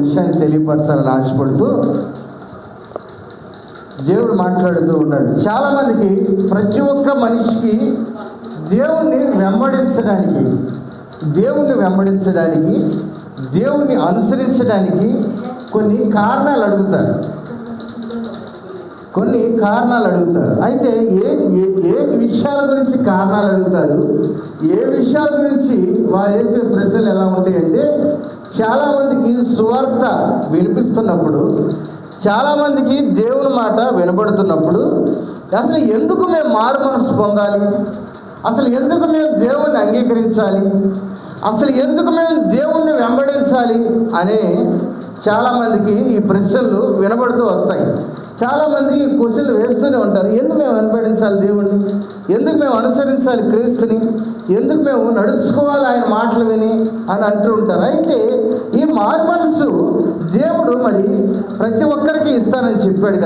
విషయాన్ని తెలియపరచాలని ఆశపడుతూ దేవుడు మాట్లాడుతూ ఉన్నాడు. చాలామందికి, ప్రతి ఒక్క మనిషికి దేవుణ్ణి వెంబడించడానికి, దేవుణ్ణి అనుసరించడానికి కొన్ని కారణాలు అడుగుతారు. అయితే ఏ విషయాల గురించి కారణాలు అడుగుతారు, ఏ విషయాల గురించి వారు వేసే ప్రశ్నలు ఎలా ఉంటాయంటే, చాలామందికి సువార్త వినిపిస్తున్నప్పుడు, చాలామందికి దేవుని మాట వినబడుతున్నప్పుడు, అసలు ఎందుకు మేము మారు మనసు పొందాలి, అసలు ఎందుకు మేము దేవుణ్ణి అంగీకరించాలి, అసలు ఎందుకు మేము దేవుణ్ణి వెంబడించాలి అనే చాలామందికి ఈ ప్రశ్నలు వినబడుతూ వస్తాయి. చాలామంది ఈ క్వశ్చన్లు వేస్తూనే ఉంటారు. ఎందుకు మేము వెంబడించాలి దేవుణ్ణి, ఎందుకు మేము అనుసరించాలి క్రీస్తుని, ఎందుకు మేము నడుచుకోవాలి ఆయన మాటలు విని అని అంటూ ఉంటారు. అయితే ఈ మారు మనసు దేవుడు మరి ప్రతి ఒక్కరికి ఇస్తానని చెప్పాడు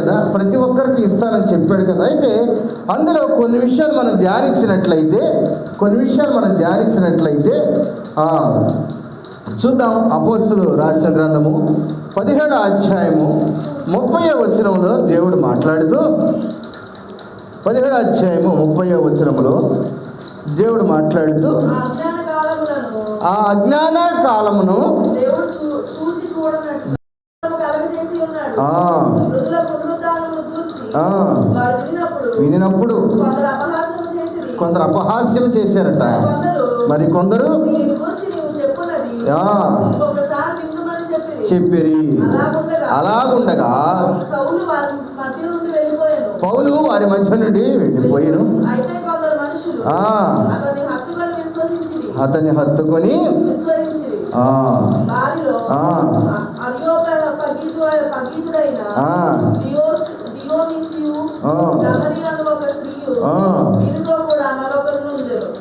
కదా, అయితే అందులో కొన్ని విషయాలు మనం ధ్యానించినట్లయితే చూద్దాం. అపోస్తలుల రాసిన గ్రంథము 17వ అధ్యాయము 30వ వచనంలో దేవుడు మాట్లాడుతూ, 17వ అధ్యాయము 30వ వచనంలో దేవుడు మాట్లాడుతూ, ఆ అజ్ఞాన కాలమును వినినప్పుడు కొందరు అపహాస్యం చేశారట. మరి కొందరు చెప్పిరి. అలాగుండగా పౌలు వారి మధ్య నుండి వెళ్ళిపోయాను. అతన్ని హత్తుకొని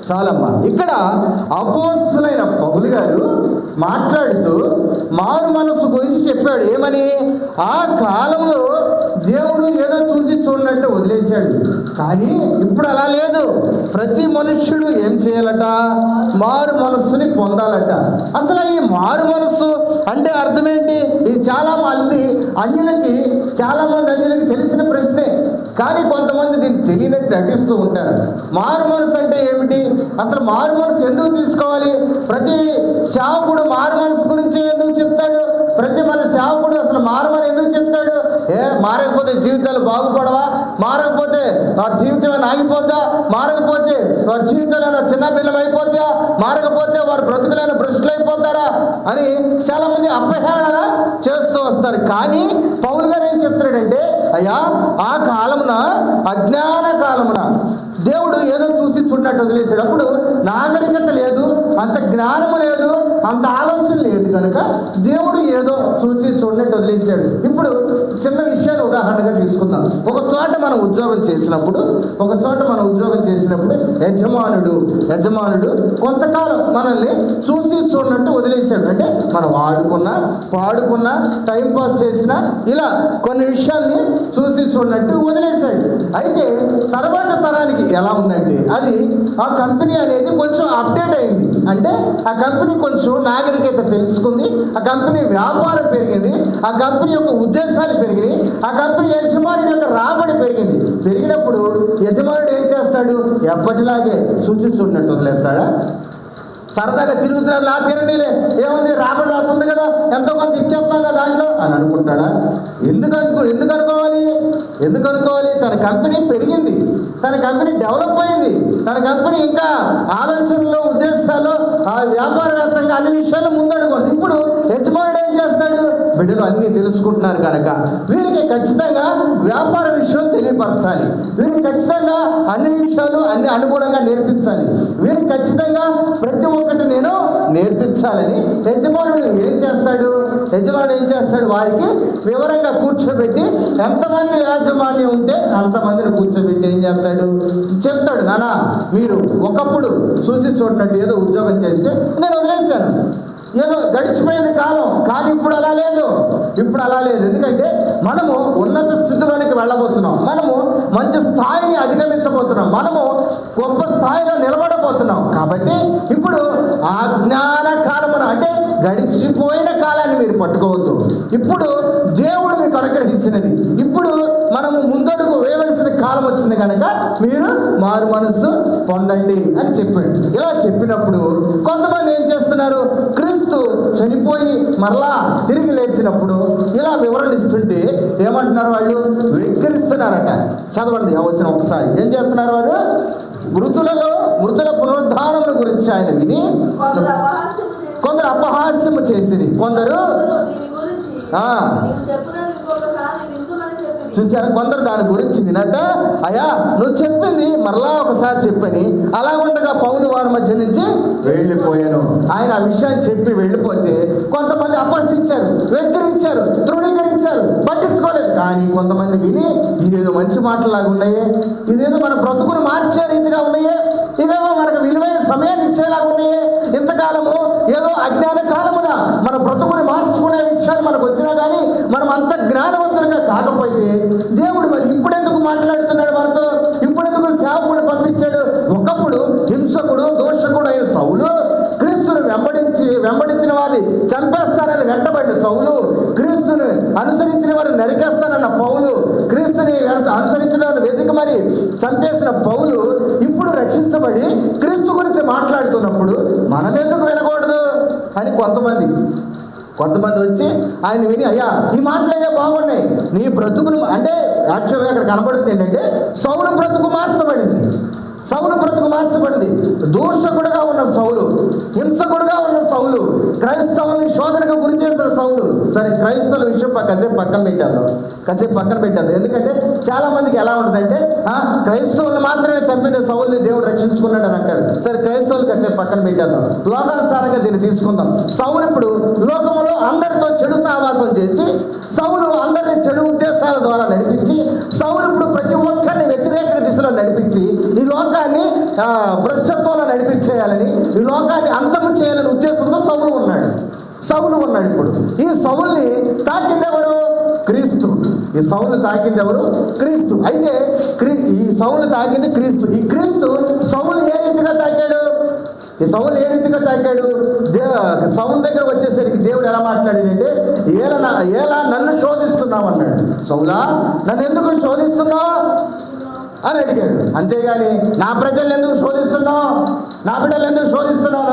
చాలమ్మా. ఇక్కడ అపోస్తలుడైన పౌలు గారు మాట్లాడుతూ మారు మనసు గురించి చెప్పాడు. ఏమని? ఆ కాలంలో దేవుడు ఏదో చూసి చూడనట్టు వదిలేశాడు, కానీ ఇప్పుడు అలా లేదు. ప్రతి మనుష్యుడు ఏం చేయాలట? మారు మనస్సుని పొందాలట. అసలు ఈ మారు మనస్సు అంటే అర్థం ఏంటి? ఇది చాలా మంది అన్యులకి తెలిసిన ప్రశ్నే, కానీ కొంతమంది దీన్ని తెలియనట్టు నటిస్తూ ఉంటారు. మారు మనసు అంటే ఏమిటి? అసలు మారు మనసు ఎందుకు తీసుకోవాలి? ప్రతి సేవకుడు మారు మనసు గురించి ఎందుకు చెప్తాడు? ప్రతి మన సేవకుడు అసలు మారమని ఎందుకు చెప్తాడు? మారకపోతే జీవితాలు బాగుపడవా? మారకపోతే వారి జీవితం ఆగిపోద్దా? మారకపోతే వారి జీవితాలైనా చిన్నపిల్లం అయిపోతా? మారకపోతే వారి బ్రతుకులైన భ్రష్టులు అయిపోతారా అని చాలా మంది అపహేళన చేస్తూ వస్తారు. కానీ పౌలు గారు ఏం చెప్తాడంటే, అయ్యా ఆ కాలమున, అజ్ఞాన కాలమున దేవుడు ఏదో చూసి చూడనట్టు వదిలేశాడు. అప్పుడు నాగరికత లేదు, అంత జ్ఞానము లేదు, అంత ఆలోచన లేదు కనుక దేవుడు ఏదో చూసి చూడనట్టు వదిలేశాడు. ఇప్పుడు చిన్న విషయాలు ఉదాహరణగా తీసుకుందాం. ఒక చోట మనం ఉద్యోగం చేసినప్పుడు యజమానుడు కొంతకాలం మనల్ని చూసి చూడనట్టు వదిలేశాడు. అంటే మనం ఆడుకున్నా, పాడుకున్నా, టైంపాస్ చేసినా, ఇలా కొన్ని విషయాల్ని చూసి చూడనట్టు వదిలేశాడు. అయితే తర్వాత తరానికి ఎలా ఉందంటే, అది ఆ కంపెనీ అనేది కొంచెం అప్డేట్ అయింది. అంటే ఆ కంపెనీ కొంచెం నాగరికత తెలుసుకుంది, ఆ కంపెనీ వ్యాపారం పెరిగింది, ఆ కంపెనీ యొక్క ఉద్దేశాలు పెరిగినాయి, ఆ కంపెనీ యజమానుడి యొక్క రాబడి పెరిగినప్పుడు యజమానుడు ఏం చేస్తాడు? ఎప్పటిలాగే చూసి చూడనట్టు వదిలేస్తాడా? సరదాగా తిరుగుతున్నారు, నా తిరగలే, ఏముంది, రాబడి అవుతుంది కదా, ఎంతో కొంత ఇచ్చేస్తాం కదా దాంట్లో అని అనుకుంటాడా? ఎందుకు అనుకోవాలి? తన కంపెనీ పెరిగింది, తన కంపెనీ డెవలప్ అయింది, తన కంపెనీ ఇంకా ఆలోచనలో, ఉద్దేశాలు, ఆ వ్యాపారవేత్తంగా అన్ని విషయాలు ముందడుగుంది. ఇప్పుడు యజమానుడు ఏం చేస్తాడు? బిడ్డలు అన్నీ తెలుసుకుంటున్నారు కనుక వీరికి ఖచ్చితంగా వ్యాపార విషయం తెలియపరచాలి, వీరికి ఖచ్చితంగా అన్ని విషయాలు అన్ని అనుగుణంగా నేర్పించాలి, వీరికి ఖచ్చితంగా ప్రతి ఒక్కటి నేను నేర్పించాలని యజమానుడు ఏం చేస్తాడు? వారికి వివరంగా కూర్చోబెట్టి, ఎంతమంది యాజమాన్యం ఉంటే అంతమందిని కూర్చోబెట్టి ఏం చేస్తాడు? చెప్తాడు, నానా మీరు ఒకప్పుడు చూసి చూడనట్టు ఏదో ఉద్యోగం చేస్తే నేను వదిలేశాను, ఏదో గడిచిపోయిన కాలం, కానీ ఇప్పుడు అలా లేదు. ఎందుకంటే మనము ఉన్నత స్థితిలోనికి వెళ్ళబోతున్నాం, మనము మంచి స్థాయిని అధిగమించబోతున్నాం, మనము గొప్ప స్థాయిలో నిలబడబోతున్నాం. కాబట్టి ఇప్పుడు ఆ జ్ఞాన కాలమున, అంటే గడిచిపోయిన కాలాన్ని మీరు పట్టుకోవద్దు, ఇప్పుడు దేవుడు మీకు అనుగ్రహించినది. ఇప్పుడు మనము ముందడుగు వేయవలసిన కాలం వచ్చింది కనుక మీరు మారు మనస్సు పొందండి అని చెప్పాడు. ఇలా చెప్పినప్పుడు కొంతమంది ఏం చేస్తున్నారు, క్రీస్తు చనిపోయి మరలా తిరిగి లేచినప్పుడు ఇలా వివరణ ఇస్తుంటే ఏమంటున్నారు, వాళ్ళు వెక్కిరిస్తున్నారట. చదవండి ఆ వచనం ఒకసారి. ఏం చేస్తున్నారు వారు? మృతుల పునరుద్ధానం గురించి ఆయన విని కొందరు అపహాస్యము చేసిరి, కొందరు చూసారా, కొందరు దాని గురించి వినట, అయ్యా నువ్వు చెప్పింది మరలా ఒకసారి చెప్పని అలా ఉండగా పౌలు వారి మధ్య నుంచి వెళ్ళిపోయాను. ఆయన ఆ విషయాన్ని చెప్పి వెళ్ళిపోతే కొంతమంది అపహసించారు, వెక్కిరించారు, తృణీకరించారు, పట్టించుకోలేదు. కానీ కొంతమంది విని ఇదేదో మంచి మాటలాగా ఉన్నాయే, ఇదేదో మన బ్రతుకును మార్చే రీతిగా ఉన్నాయే, ఇవేమో మనకు విలువైన సమయాన్ని ఇచ్చేలాగా ఉన్నాయే, ఇంతకాలము ఏదో అజ్ఞాన కాలమున మన బ్రతుకుని మార్చుకునే విషయాలు మనకు వచ్చినా కానీ మనం అంత జ్ఞానవంతులుగా కాకపోతే దేవుడు మరి ఇప్పుడెందుకు మాట్లాడుతున్నాడు మనతో, ఇప్పుడెందుకు సేవకుడు పంపించాడు? ఒకప్పుడు హింసకుడు దోషకుడు అయిన సౌలు, క్రీస్తును వెంబడించిన వారిని చంపేస్తానని వెంటబడిన సౌలు, క్రీస్తుని అనుసరించిన వారిని నరికేస్తానన్న పౌలు, క్రీస్తుని అనుసరించిన వారిని వెతికి మరి చంపేసిన పౌలు ఇప్పుడు రక్షించబడి క్రీస్తు గురించి మాట్లాడుతున్నప్పుడు మనం ఎందుకు వినకూడదు అని కొంతమంది వచ్చి ఆయన విని, అయ్యా ఈ మాటలయ్యా బాగున్నాయి, నీ బ్రతుకును అంటే యాక్చువల్గా అక్కడ కనబడుతుంది ఏంటంటే సౌలు బ్రతుకు మార్చబడింది. దూషకుడుగా ఉన్న సౌలు, హింసకుడుగా ఉన్న సౌలు, క్రైస్తవుని శోధనకు గురి చేసిన సౌలు. సరే, క్రైస్తవుల విషయం కాసేపు పక్కన పెట్టాను. ఎందుకంటే చాలా మందికి ఎలా ఉంటుందంటే క్రైస్తవులు మాత్రమే చంపిన సౌలుని దేవుడు రక్షించుకున్నాడు అని అంటారు. సరే, క్రైస్తవులు కాసేపు పక్కన పెట్టేద్దాం, లోకానుసారంగా దీన్ని తీసుకుందాం. సౌలు ఇప్పుడు లోకంలో అందరితో చెడు సహవాసం చేసి, సౌలు అందరినీ చెడు ఉద్దేశాల ద్వారా నడిపించి, సౌలు ఇప్పుడు ప్రతి ఒక్కరిని వ్యతిరేక దిశలో నడిపించి ఈ లోకాన్ని భ్రష్టత్వంలో నడిపించేయాలని, ఈ లోకాన్ని అంతము చేయాలని ఉద్దేశంతో సౌలు ఉన్నాడు. ఇప్పుడు ఈ సౌల్ని తాకింది ఎవరు? క్రీస్తు. ఈ సౌలు తాకింది ఎవరు? క్రీస్తు. అయితే ఈ సౌలు తాకింది క్రీస్తు. ఈ క్రీస్తు సౌలు ఏ రీతిగా తాకాడు? సౌలు దగ్గర వచ్చేసరికి దేవుడు ఎలా మాట్లాడాడంటే, ఏలా నన్ను శోధిస్తున్నావు అన్నాడు. సౌలా, నన్ను ఎందుకు శోధిస్తున్నావు అని అడిగాడు. అంతేగాని నా ప్రజల్ని ఎందుకు శోధిస్తున్నావు, నా బిడ్డలు ఎందుకు శోధిస్తున్నావు,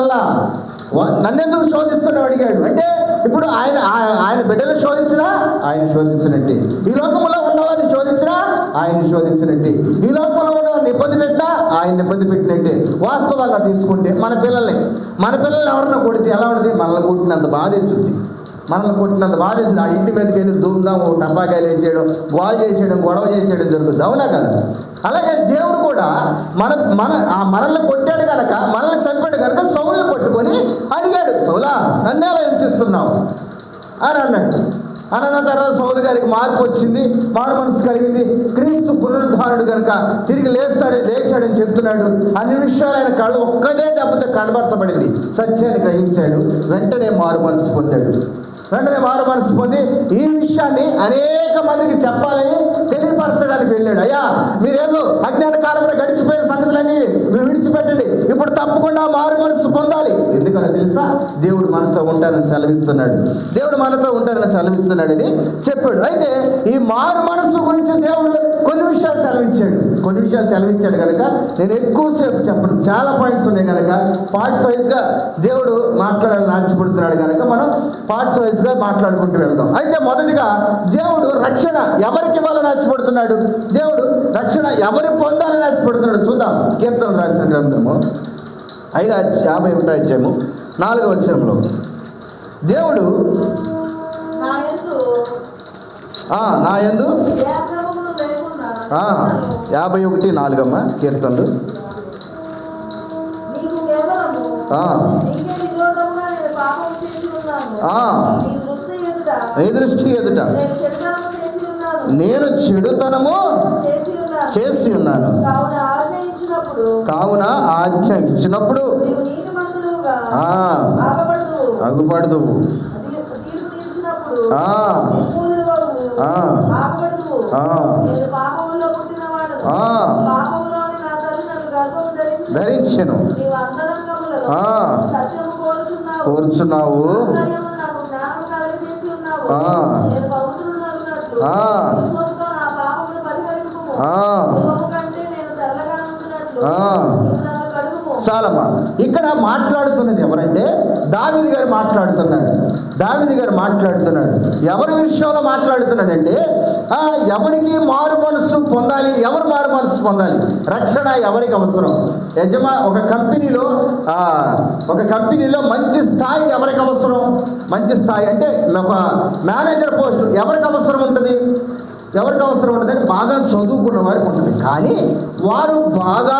నన్ను ఎందుకు శోధిస్తున్నావు అడిగాడు. అంటే ఇప్పుడు ఆయన బిడ్డలు శోధించినా ఆయన శోధించినట్టే, ఈ లోకంలో ఉన్నవారిని శోధించినా ఆయన శోధించినట్టే, ఈ లోకంలో ఉన్నవారిని ఇబ్బంది పెట్టినా ఆయన ఇబ్బంది పెట్టినట్టే. వాస్తవంగా తీసుకుంటే మన పిల్లల్ని ఎవరన్నా కొడితే ఎలా ఉంటుంది? మనల్ని కొట్టినంత బాధేస్తుంది. ఆ ఇంటి మీదకి వెళ్ళి దుమ్దాం, టపాకాయలు వేసేయడం, గోల్ చేసేయడం, గొడవ చేసేయడం జరుగుతుంది. అవునా కదా? అలాగే దేవుడు కూడా మనల్ని కొట్టాడు కనుక, మనల్ని చంపాడు కనుక సౌలుని పట్టుకొని అడిగాడు, సౌలా నన్ను ఎలా హింసిస్తున్నావు అని అన్నాడు. అన్న తర్వాత సౌలు గారికి మార్పు వచ్చింది, మారు మనసు కలిగింది. క్రీస్తు పునరుద్ధారుడు కనుక తిరిగి లేచాడని చెప్తున్నాడు. అన్ని విషయాలు ఆయన కళ్ళు ఒక్కటే దెబ్బతో కనబరచబడింది. సత్యాన్ని గ్రహించాడు, వెంటనే మారు మనసు పొంది ఈ విషయాన్ని అనేక మందికి చెప్పాలని తెలియపరచడానికి వెళ్ళాడు. అయ్యా, మీరేదో అజ్ఞాన కాలంలో గడిచిపోయిన సంగతులన్నీ మీరు విడిచిపెట్టండి, ఇప్పుడు తప్పకుండా మారు మనసు పొందాలి. ఎందుకని తెలుసా? దేవుడు మనతో ఉంటారని సెలవిస్తున్నాడని చెప్పాడు. అయితే ఈ మారు మనసు గురించి దేవుడు కొన్ని విషయాలు సెలవించాడు కనుక నేను ఎక్కువసేపు చెప్పను, చాలా పాయింట్స్ ఉన్నాయి కనుక పార్ట్స్ వైజ్గా దేవుడు మాట్లాడాలని ఆశపడుతున్నాడు కనుక మనం పార్ట్స్ వైజ్గా మాట్లాడుకుంటూ వెళ్దాం. అయితే మొదటిగా దేవుడు రక్షణ ఎవరికి ఇవ్వాలని ఆశపడుతున్నాడు, దేవుడు రక్షణ ఎవరు పొందాలని ఆశపడుతున్నాడు చూద్దాం. కీర్తనలు రాసిన గ్రంథము 5:51 అధ్యాయము 4వ వచనంలో దేవుడు నా యందు 51:4 కీర్తనలు నీ దృష్టి ఎదుట నేను చెడుతనము చేసి ఉన్నాను, కావున ఆజ్ఞ ఇచ్చినప్పుడు అగుపడదు, ధరించెను, కోరుచున్నావు, చాలమ్మా. ఇక్కడ మాట్లాడుతున్నది ఎవరంటే దావీదు గారు మాట్లాడుతున్నాడు. దావీదు గారు మాట్లాడుతున్నాడు. ఎవరి విషయంలో మాట్లాడుతున్నాడంటే ఎవరికి మారు మనసు పొందాలి, ఎవరు మారు మనసు పొందాలి, రక్షణ ఎవరికి అవసరం, ఒక కంపెనీలో మంచి స్థాయి ఎవరికి అవసరం, మంచి స్థాయి అంటే ఒక మేనేజర్ పోస్ట్ ఎవరికి అవసరం ఉంటుంది, ఎవరికి అవసరం ఉంటుందంటే బాగా చదువుకున్న వారికి ఉంటుంది. కానీ వారు బాగా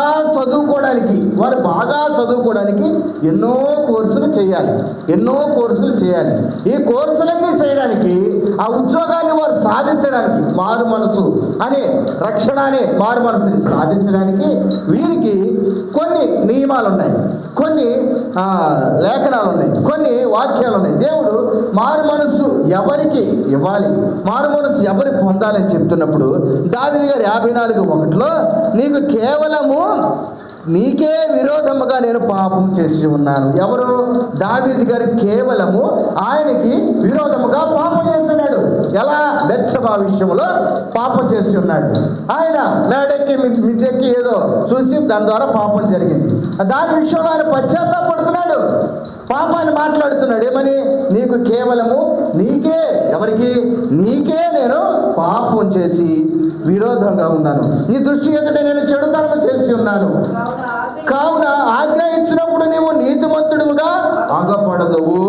చదువుకోవడానికి ఎన్నో కోర్సులు చేయాలి. ఈ కోర్సులన్నీ చేయడానికి, ఆ ఉద్యోగాన్ని వారు సాధించడానికి, మారు మనసు అనే రక్షణ అనే మారు మనసుని సాధించడానికి వీరికి కొన్ని నియమాలు ఉన్నాయి, కొన్ని లేఖనాలు ఉన్నాయి, కొన్ని వాక్యాలు ఉన్నాయి. దేవుడు మారు మనసు ఎవరికి ఇవ్వాలి, మారు మనసు ఎవరు పొందాలని చెప్తున్నప్పుడు దావీదు గారు 54:1 నీకు కేవలము నీకే విరోధముగా నేను పాపం చేసి ఉన్నాను. ఎవరు? దావీదు గారు కేవలము ఆయనకి విరోధముగా పాపం చేస్తున్నాడు. ఎలా? బెత్షెబా విషయంలో పాపం చేసి ఉన్నాడు. ఆయన మేడెక్కి మిద్దెక్కి ఏదో చూసి దాని ద్వారా పాపం జరిగింది. దాని విషయంలో ఆయన పశ్చాత్తాపడుతున్నాడు, పాపాన్ని మాట్లాడుతున్నాడు. ఏమని? నీకు కేవలము నీకే, ఎవరికి? నీకే నేను పాపం చేసి విరోధంగా ఉన్నాను, నీ దృష్టి ఎదుట నేను చెడుతనం చేసి ఉన్నాను. కావున ఆజ్ఞ ఇచ్చినప్పుడు నీవు నీతిమంతుడుగా ఆగపడదువు.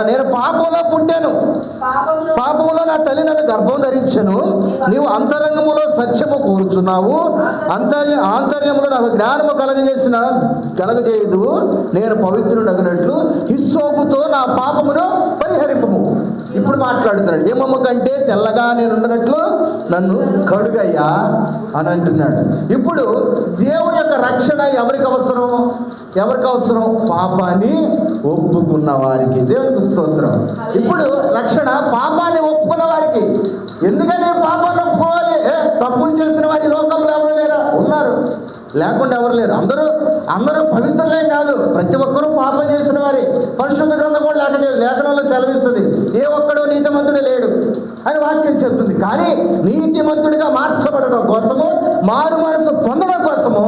నేను పాపంలో పుట్టాను, పాపంలో నా తల్లి నన్ను గర్భం ధరించను. నీవు అంతరంగములో సత్యము కోరుచున్నావు, ఆంతర్యములో నాకు జ్ఞానము కలగజేయదు. నేను పవిత్రుడగినట్లు హిస్సోపుతో నా పాపమును పరిహరింపము. ఇప్పుడు మాట్లాడుతున్నాడు. ఏమమ్మ కంటే తెల్లగా నేను ఉండనట్లు నన్ను కడుగయ్యా అని అంటున్నాడు. ఇప్పుడు దేవుని యొక్క రక్షణ ఎవరికి అవసరం? పాపాన్ని ఒప్పుకున్న వారికి. దేవునికి స్తోత్రం. ఇప్పుడు రక్షణ పాపాన్ని ఒప్పుకున్న వారికి. ఎందుకని పాపాన్ని ఒప్పుకోవాలి? తప్పులు చేసిన వారి లోకంలో ఎవరు లేరా? ఉన్నారు, లేకుండా ఎవరు లేరు. అందరూ పవిత్రులే కాదు, ప్రతి ఒక్కరూ పాపం చేసిన వారి. పరిశుద్ధ గ్రంథం కూడా లేఖనంలో సెలవిస్తుంది, ఏ ఒక్కడో నీతిమంతుడు లేడు అని వాక్యం చెప్తుంది. కానీ నీతిమంతుడిగా మార్చబడడం కోసము, మారు మనసు పొందడం కోసము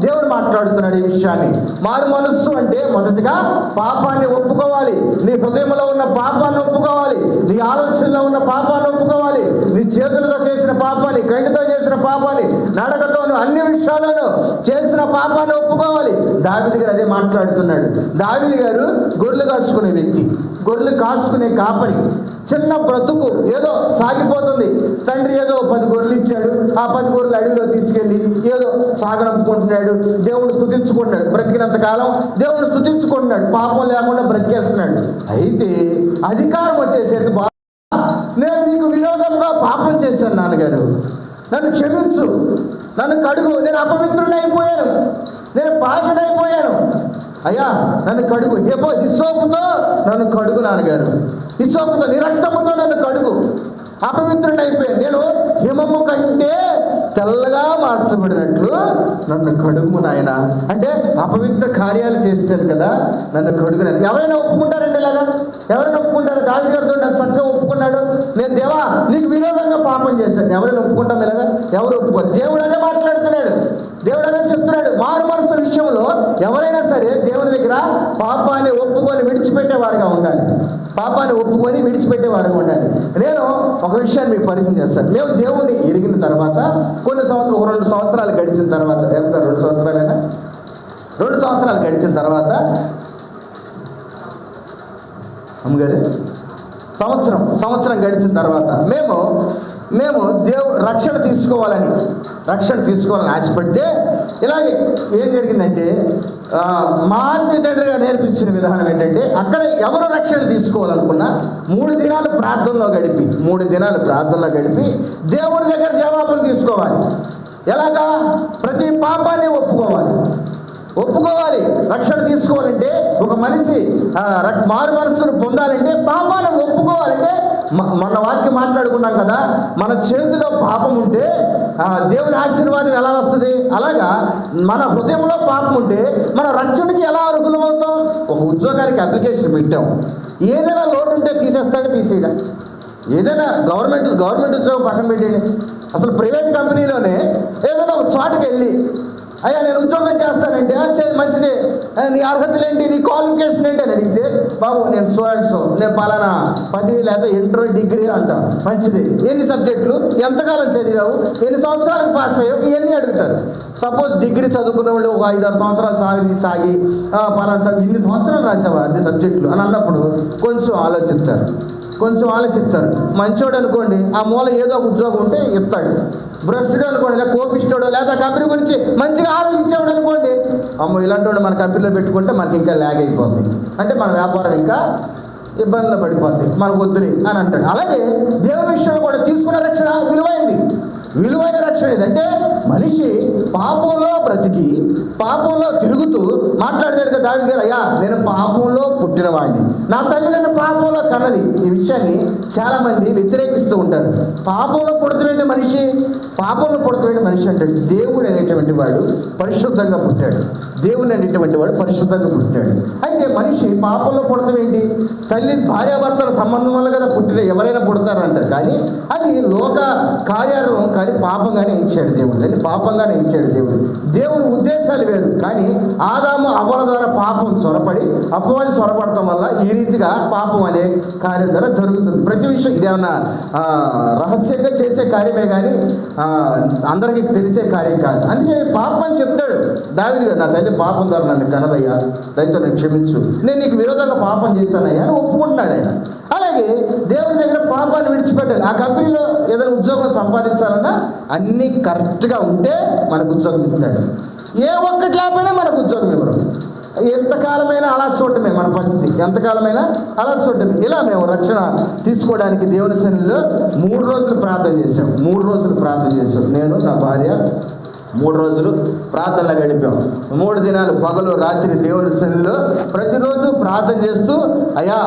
దేవుడు మాట్లాడుతున్నాడు ఈ విషయాన్ని. మారు మనస్సు అంటే మొదటిగా పాపాన్ని ఒప్పుకోవాలి. నీ హృదయంలో ఉన్న పాపాన్ని ఒప్పుకోవాలి, నీ ఆలోచనలో ఉన్న పాపాన్ని ఒప్పుకోవాలి, నీ చేతులతో చేసిన పాపాన్ని, కంటితో చేసిన పాపాన్ని, నడకతోను అన్ని విషయాలను చేసిన పాపాన్ని ఒప్పుకోవాలి. దావీదు గారు అదే మాట్లాడుతున్నాడు. దావీదు గారు గొర్రెలు కాసుకునే వ్యక్తి, గొర్రెలు కాసుకునే కాపరి. చిన్న బ్రతుకు ఏదో సాగిపోతుంది. తండ్రి ఏదో 10 గొర్రెలు ఇచ్చాడు, ఆ 10 గొర్రెలు అడవిలో తీసుకెళ్ళి ఏదో సాగనంపుకుంటున్నాడు, దేవుడు స్తుతించుకుంటున్నాడు. బ్రతికినంత కాలం దేవుడు స్తుతించుకుంటున్నాడు, పాపం లేకుండా బ్రతికేస్తున్నాడు. అయితే అధికారం వచ్చేసరికి, నేను నీకు విరోధంగా పాపం చేశాను నాన్నగారు, నన్ను క్షమించు, నన్ను కడుగు, నేను అపవిత్రుడైపోయాను, నేను పాపినైపోయాను, అయ్యా నన్ను కడుగు, హిస్సోపుతో నన్ను కడుగు నాన్నగారు, హిస్సోపుతో నీ రక్తముతో నన్ను కడుగు, అపవిత్రుడైపోయాను, నేను హిమము కంటే తెల్లగా మార్చబడినట్లు నన్ను కడుగు నాయన. అంటే అపవిత్ర కార్యాలు చేశాను కదా, నన్ను కడుగునాను. ఎవరైనా ఒప్పుకుంటారండి ఇలాగా? ఎవరైనా ఒప్పుకుంటారు? దావీదు గారితో నన్ను చక్కగా ఒప్పుకున్నాడు, నేను దేవా నీకు విరోధంగా పాపం చేశాను. ఎవరైనా ఒప్పుకుంటాం ఇలాగా? ఎవరు ఒప్పుకోరు. దేవుడు అదే మాట్లాడుతున్నాడు, దేవుడు అదే చెప్తున్నాడు. మారు మనసు విషయంలో ఎవరైనా సరే దేవుని దగ్గర పాపాన్ని ఒప్పుకొని విడిచిపెట్టేవారుగా ఉండాలి, పాపాన్ని ఒప్పుకొని విడిచిపెట్టేవారుగా ఉండాలి. నేను ఒక విషయాన్ని మీకు పరిచయం చేస్తాను. మేము దేవుని ఎరిగిన తర్వాత కొన్ని సంవత్సరాలు, 2 సంవత్సరాలు గడిచిన తర్వాత, 2 సంవత్సరాలైనా 2 సంవత్సరాలు గడిచిన తర్వాత అమ్మగారు సంవత్సరం గడిచిన తర్వాత మేము రక్షణ తీసుకోవాలని ఆశపడితే ఇలాగే ఏం జరిగిందంటే, మా ఆత్మీయ తండ్రిగా నేర్పించిన విధానం ఏంటంటే, అక్కడ ఎవరు రక్షణ తీసుకోవాలనుకున్నా 3 దినాలు ప్రార్థనలో గడిపి దేవుడి దగ్గర జవాబులు తీసుకోవాలి. ఎలాగా? ప్రతి పాపాన్ని ఒప్పుకోవాలి. రక్షణ తీసుకోవాలంటే, ఒక మనిషి మారు మనసును పొందాలంటే పాపాలను ఒప్పుకోవాలంటే మన వాక్యం మాట్లాడుకున్నాం కదా, మన చేతిలో పాపం ఉంటే దేవుని ఆశీర్వాదం ఎలా వస్తుంది? అలాగా మన హృదయంలో పాపం ఉంటే మన రక్షణకి ఎలా అర్హులం అవుతాం? ఒక ఉద్యోగానికి అప్లికేషన్ పెట్టాం, ఏదైనా లోటు ఉంటే తీసేస్తాడు, తీసేయడం. ఏదైనా గవర్నమెంట్ ఉద్యోగం పక్కన పెట్టేయండి, అసలు ప్రైవేట్ కంపెనీలోనే ఏదైనా ఒక చోటుకి వెళ్ళి, అయ్యా నేను ఉద్యోగం చేస్తానంటే మంచిదే, నీ అర్హతలు ఏంటి, నీ క్వాలిఫికేషన్ ఏంటి అని అడిగితే, బాబు నేను నేను పలానా 10 లేదా ఇంటర్ డిగ్రీ అంటాం. మంచిది, ఎన్ని సబ్జెక్టులు, ఎంతకాలం చదివావు, ఎన్ని సంవత్సరాలకు పాస్ అయ్యావు, ఇవన్నీ అడుగుతారు. సపోజ్ డిగ్రీ చదువుకున్న వాళ్ళు ఒక 5-6 సంవత్సరాలు సాగి పలానా ఇన్ని సంవత్సరాలు రాసావా అన్ని సబ్జెక్టులు అని అన్నప్పుడు కొంచెం ఆలోచిస్తారు. మంచోడు అనుకోండి, ఆ మూల ఏదో ఒక ఉద్యోగం ఉంటే ఇస్తాడు. భ్రష్టుడు అనుకోండి, లేదా కోపిస్తాడు, లేదా కంపెనీ గురించి మంచిగా ఆలోచించేవాడు అనుకోండి, అమ్మో ఇలాంటి వాడు మన కంపెనీలో పెట్టుకుంటే మనకి ఇంకా ల్యాగ్ అయిపోతుంది, అంటే మన వ్యాపారం ఇంకా ఇబ్బందులు పడిపోద్ది, మనకు వద్దుని అని అంటాడు. అలాగే దేవుని విషయంలో కూడా తీసుకున్న రక్షణ విలువైన రక్షణ ఏదంటే, మనిషి పాపంలో బ్రతికి పాపంలో తిరుగుతూ మాట్లాడతాడు కదా దావీదు గారు, అయ్యా నేను పాపంలో పుట్టినవాడిని, నా తల్లి నన్ను పాపంలో కన్నది. ఈ విషయాన్ని చాలా మంది వ్యతిరేకిస్తూ ఉంటారు. పాపంలో పుడుతున్న మనిషి అంటే దేవుడు అనేటువంటి వాడు పరిశుద్ధంగా పుట్టాడు. అయితే మనిషి పాపంలో పుడతాం ఏంటి? తల్లి భార్యాభర్తల సంబంధం వల్ల కదా పుట్టిన ఎవరైనా పుడతారంటారు, కానీ అది లోక కార్యాలను కానీ పాపంగానే ఇచ్చాడు దేవుడు. దాన్ని పాపంగానే ఇచ్చాడు దేవుడు. దేవుని ఉద్దేశాలు వేరు, కానీ ఆదాము అవ్వల ద్వారా పాపం అపవాది చొరబడటం వల్ల ఈ రీతిగా పాపం అనే కార్యం ద్వారా జరుగుతుంది. ప్రతి విషయం ఇదేమన్నా రహస్యంగా చేసే కార్యమే కానీ అందరికీ తెలిసే కార్యం కాదు. అందుకే పాపం అని చెప్తాడు దావీదు గారు, నా తల్లి పాపం ద్వారా నన్ను కనదయ్యా, దయతో నేను క్షమించు, నేను నీకు విరోధంగా పాపం చేస్తానయ్యా అని ఒప్పుకుంటున్నాడు ఆయన. అలాగే దేవుని దగ్గర పాపాన్ని విడిచిపెట్టాలి. ఆ కంపెనీలో ఏదైనా ఉద్యోగం సంపాదించాలన్నా అన్నీ కరెక్ట్గా ఉంటే మనకు ఉద్యోగం ఇస్తాడు. ఏ ఒక్కటి లేకపోయినా మనకు ఉద్యోగం ఇవ్వరు. ఎంతకాలమైనా అలా చూడటమే మన పరిస్థితి, ఎంతకాలమైనా అలా చూడటమే. ఇలా మేము రక్షణ తీసుకోవడానికి దేవుని సన్నిధిలో 3 రోజులు ప్రార్థన చేశాం. నేను నా భార్య 3 రోజులు ప్రార్థనలో గడిపాం. 3 దినాలు పగలు రాత్రి దేవుని సన్నిధిలో ప్రతిరోజు ప్రార్థన చేస్తూ, అయ్యా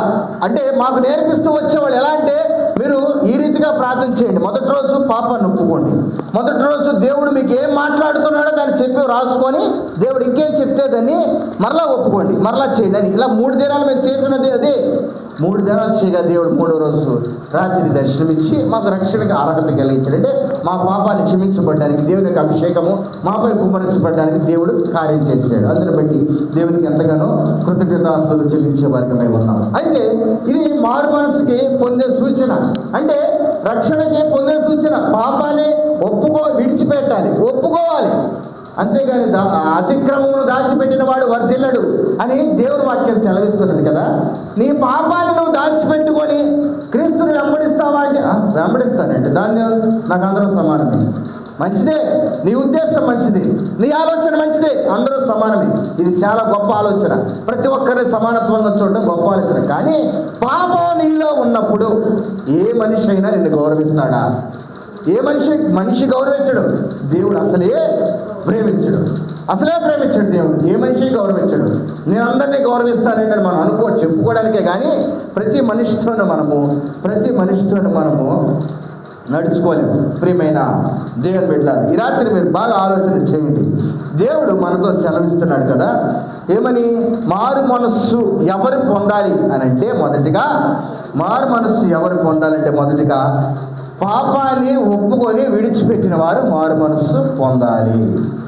అంటే మాకు నేర్పిస్తూ వచ్చేవాళ్ళు. ఎలా అంటే, మీరు ఈ రీతిగా ప్రార్థన చేయండి. మొదటి రోజు పాపాన్ని ఒప్పుకోండి. మొదటి రోజు దేవుడు మీకు ఏం మాట్లాడుతున్నాడో దాన్ని చెప్పి రాసుకొని, దేవుడు ఇంకేం చెప్తే దాన్ని మరలా ఒప్పుకోండి, మరలా చేయండి అని. ఇలా 3 దినాలు మేము చేసినది అదే. 3 దినాలు చేయగా దేవుడు 3వ రోజు రాత్రి దర్శనమిచ్చి మాకు రక్షణకి అర్హత కలిగించాడు. అంటే మా పాపాన్ని క్షమించబడ్డానికి, దేవుని యొక్క అభిషేకము మాపై కుమ్మరించబడ్డానికి దేవుడు కార్యం చేశాడు. అందుని బట్టి దేవునికి ఎంతగానో కృతజ్ఞతాస్తులు చెల్లించే వారికి మేము ఉన్నాం. అయితే ఇది మారు మనసుకి పొందే సూచన, అంటే రక్షణకి పొందే సూచన. పాపాన్ని ఒప్పుకోవాలి, అంతేగాని అతిక్రమమును దాచిపెట్టిన వాడు వర్ధిల్లడు అని దేవుని వాక్యం సెలవిస్తున్నది కదా. నీ పాపాన్ని నువ్వు దాచిపెట్టుకొని క్రీస్తుని వెంబడిస్తావా అంటే వెంబడిస్తానంటే దాన్ని నాకు అందరూ సమానమే. మంచిదే, నీ ఉద్దేశం మంచిది, నీ ఆలోచన మంచిదే, అందరూ సమానమే. ఇది చాలా గొప్ప ఆలోచన. ప్రతి ఒక్కరిని సమానత్వంగా చూడడం గొప్ప ఆలోచన. కానీ పాపం నీలో ఉన్నప్పుడు ఏ మనిషి అయినా నిన్ను గౌరవిస్తాడా? ఏ మనిషి గౌరవించడు. దేవుడు అసలే ప్రేమించడు దేవుడు. ఏ మనిషి గౌరవించడు. నేను అందరినీ గౌరవిస్తానండి అని మనం చెప్పుకోవడానికే కానీ ప్రతి మనిషితోనూ మనము నడుచుకోలేము. ప్రియమైన దేవుని బిడ్డలారా, ఈ రాత్రి మీరు బాగా ఆలోచన చేయండి. దేవుడు మనతో సెలవిస్తున్నాడు కదా, ఏమని? మారు మనస్సు ఎవరు పొందాలి అని అంటే, మొదటిగా పాపాన్ని ఒప్పుకొని విడిచిపెట్టిన వారు మారు మనస్సు పొందాలి.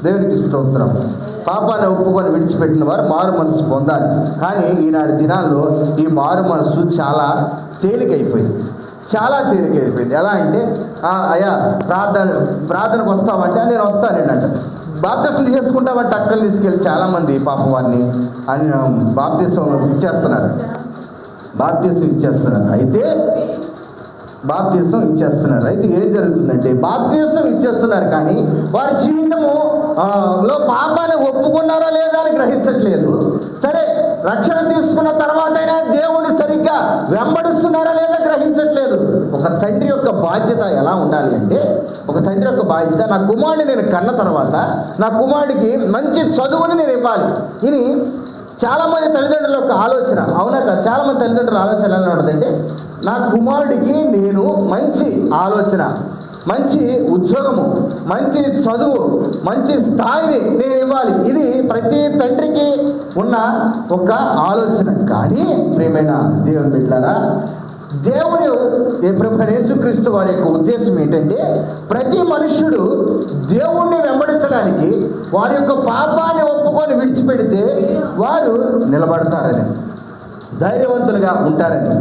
దేవునికి స్తోత్రం. పాపాన్ని ఒప్పుకొని విడిచిపెట్టిన వారు మారు మనస్సు పొందాలి. కానీ ఈనాటి దినాల్లో ఈ మారు మనస్సు చాలా తేలికైపోయింది. ఎలా అంటే, అయ్యా ప్రార్థనకు వస్తామంటే నేను వస్తానండి అంట. బాప్తిసం చేసుకుంటామంటే అక్కలు తీసుకెళ్ళి చాలామంది పాపం వారిని బాప్తిసం ఇచ్చేస్తున్నారు. అయితే ఏం జరుగుతుందంటే, బాప్తిసం ఇచ్చేస్తున్నారు కానీ వారి జీవితము లో పాపాన్ని ఒప్పుకున్నారా లేదా అని గ్రహించట్లేదు. సరే, రక్షణ తీసుకున్న తర్వాత అయినా దేవుని సరిగ్గా వెంబడిస్తున్నారా లేదా గ్రహించట్లేదు. ఒక తండ్రి యొక్క బాధ్యత ఎలా ఉండాలి అంటే, నా కుమారుడిని నేను కన్న తర్వాత నా కుమారుడికి మంచి చదువుని నేను ఇవ్వాలి. ఇది చాలామంది తల్లిదండ్రుల యొక్క ఆలోచన, అవునా కాదు? చాలామంది తల్లిదండ్రుల ఆలోచన ఎలా ఉంటుందంటే, నా కుమారుడికి నేను మంచి ఆలోచన, మంచి ఉద్యోగము, మంచి చదువు, మంచి స్థాయిని నేను ఇవ్వాలి. ఇది ప్రతి తండ్రికి ఉన్న ఒక ఆలోచన. కానీ ప్రియమైన దేవుని బిడ్డలారా, దేవుడు ప్రభువైన యేసుక్రీస్తు వారి యొక్క ఉద్దేశం ఏంటంటే, ప్రతి మనుష్యుడు దేవుణ్ణి వెంబడించడానికి వారి యొక్క పాపాన్ని ఒప్పుకొని విడిచిపెడితే వారు నిలబడతారని, ధైర్యవంతులుగా ఉంటారని.